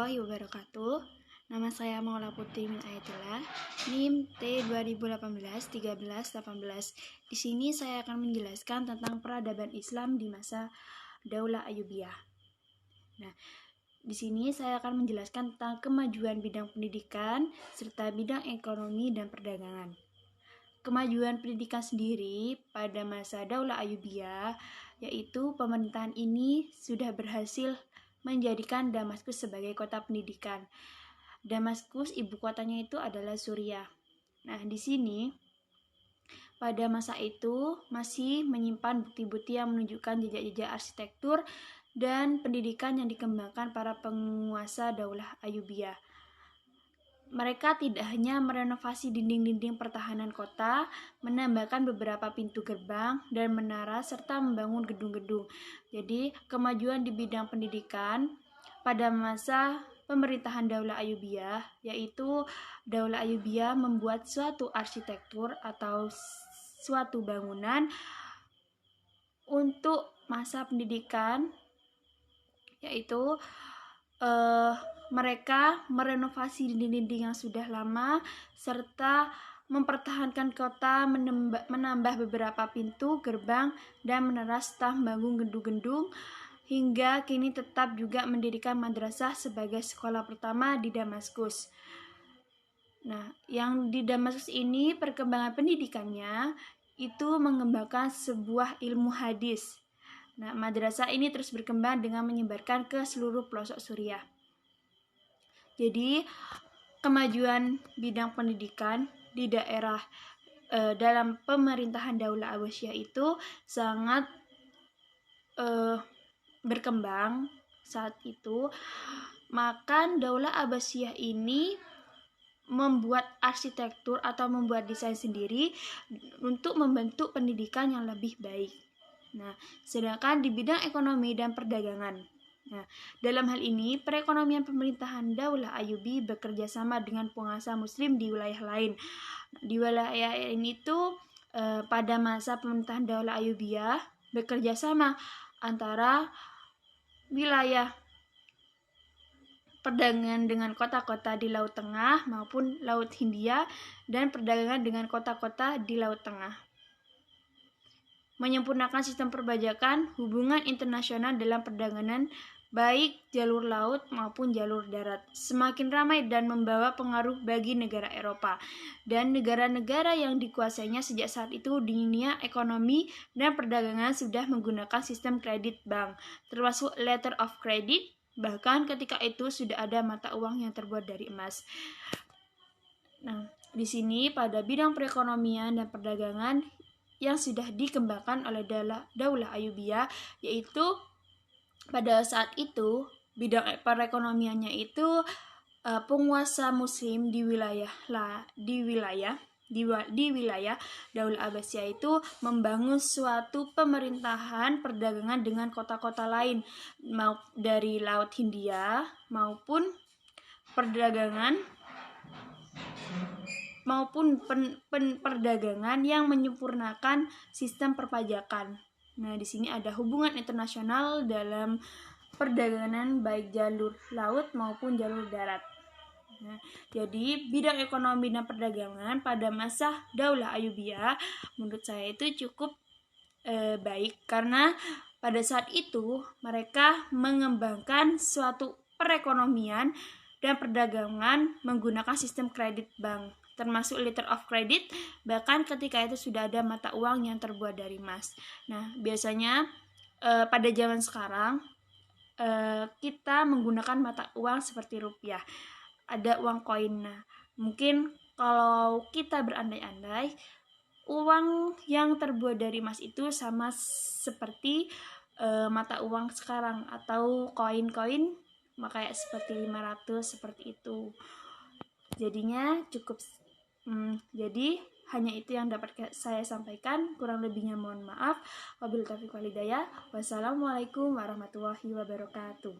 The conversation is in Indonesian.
warahmatullahi wabarakatuh. Nama saya Maula Putri Min Ayatillah, NIM T2018-1318. Di sini saya akan menjelaskan tentang peradaban Islam di masa Daulah Ayyubiyah. Nah, di sini saya akan menjelaskan tentang kemajuan bidang pendidikan serta bidang ekonomi dan perdagangan. Kemajuan pendidikan sendiri pada masa Daulah Ayyubiyah, yaitu pemerintahan ini sudah berhasil menjadikan Damaskus sebagai kota pendidikan. Damaskus ibu kotanya itu adalah Suriah. Nah, di sini pada masa itu masih menyimpan bukti-bukti yang menunjukkan jejak-jejak arsitektur dan pendidikan yang dikembangkan para penguasa Daulah Ayyubiyah. Mereka tidak hanya merenovasi dinding-dinding pertahanan kota, menambahkan beberapa pintu gerbang dan menara, serta membangun gedung-gedung. Jadi, kemajuan di bidang pendidikan pada masa pemerintahan Daulah Ayyubiyah, yaitu Daulah Ayyubiyah membuat suatu arsitektur atau suatu bangunan untuk masa pendidikan, yaitu mereka merenovasi dinding-dinding yang sudah lama serta mempertahankan kota, menambah beberapa pintu, gerbang, dan menara serta membangun gedung-gedung hingga kini tetap juga mendirikan madrasah sebagai sekolah pertama di Damaskus. Nah, yang di Damaskus ini perkembangan pendidikannya itu mengembangkan sebuah ilmu hadis. Nah, madrasah ini terus berkembang dengan menyebarkan ke seluruh pelosok Suriah. Jadi, kemajuan bidang pendidikan di daerah dalam pemerintahan Daulah Abbasiyah itu sangat berkembang saat itu. Maka Daulah Abbasiyah ini membuat arsitektur atau membuat desain sendiri untuk membentuk pendidikan yang lebih baik. Nah, sedangkan di bidang ekonomi dan perdagangan, nah, dalam hal ini perekonomian pemerintahan Daulah Ayyubi bekerja sama dengan penguasa Muslim di wilayah lain. Di wilayah ini tuh pada masa pemerintahan Daulah Ayyubiyah bekerja sama antara wilayah perdagangan dengan kota-kota di Laut Tengah maupun Laut Hindia dan perdagangan dengan kota-kota di Laut Tengah. Menyempurnakan sistem perpajakan hubungan internasional dalam perdagangan baik jalur laut maupun jalur darat semakin ramai dan membawa pengaruh bagi negara Eropa dan negara-negara yang dikuasainya sejak saat itu. Di dunia ekonomi dan perdagangan sudah menggunakan sistem kredit bank termasuk letter of credit, bahkan ketika itu sudah ada mata uang yang terbuat dari emas. Nah, di sini pada bidang perekonomian dan perdagangan yang sudah dikembangkan oleh Daulah Ayyubiyah, yaitu pada saat itu bidang perekonomiannya itu penguasa Muslim di wilayah Daulah Abbasiyah itu membangun suatu pemerintahan perdagangan dengan kota-kota lain dari Laut Hindia maupun perdagangan perdagangan yang menyempurnakan sistem perpajakan. Nah, di sini ada hubungan internasional dalam perdagangan baik jalur laut maupun jalur darat. Nah, jadi bidang ekonomi dan perdagangan pada masa Daulah Ayyubiyah menurut saya itu cukup baik karena pada saat itu mereka mengembangkan suatu perekonomian dan perdagangan menggunakan sistem kredit bank termasuk letter of credit, bahkan ketika itu sudah ada mata uang yang terbuat dari emas. Nah, biasanya pada zaman sekarang kita menggunakan mata uang seperti rupiah, ada uang koin. Nah, mungkin kalau kita berandai-andai uang yang terbuat dari emas itu sama seperti mata uang sekarang atau koin-koin kayak seperti 500 seperti itu. Jadinya cukup jadi hanya itu yang dapat saya sampaikan, kurang lebihnya mohon maaf. Wabillahi taufiq wal hidayah. Wassalamualaikum warahmatullahi wabarakatuh.